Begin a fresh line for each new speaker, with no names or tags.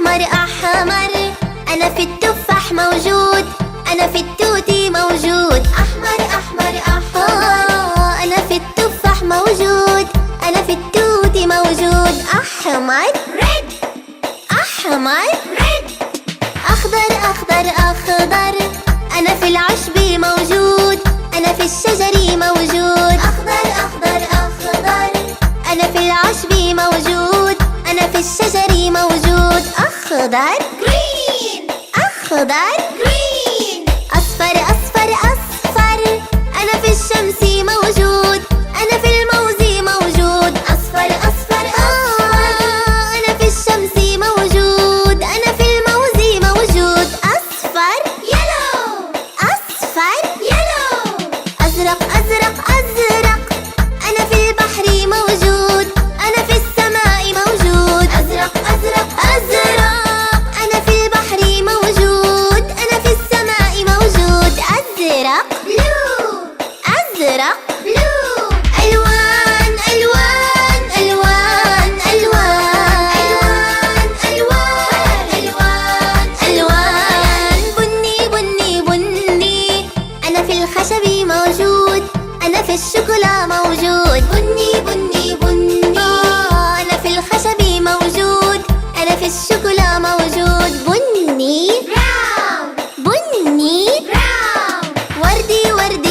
أحمر أحمر، أنا في التفاح موجود، أنا في التوتي موجود. أحمر أحمر أحمر، أنا في التفاح موجود، أنا في التوتي موجود. أحمر ريد، أحمر ريد. أخضر أخضر أخضر، أنا في العشب موجود، أنا في الشجر موجود. أخضر أخضر أخضر، أنا في العشب موجود، أنا في الشجر موجود. أخضر green، أخضر green. أصفر أصفر أصفر، أنا في الشمس موجود، أنا في الموز موجود. أصفر أصفر أصفر، أنا في الشمس موجود، أنا في الموز موجود. أصفر yellow، أصفر yellow. أزرق أزرق أزرق، أنا في البحر موجود، أنا في السماء موجود. أزرق أزرق أزرق، أنا في البحر موجود، أنا في السماء موجود. أزرق blue، أزرق blue. ألوان ألوان ألوان ألوان ألوان ألوان ألوان. بني بني بني، أنا في الخشب موجود، أنا في الشوكولا موجود. بني بني بني، أنا في الخشب موجود، أنا في الشوكولا موجود. بني brown، بني brown. وردي وردي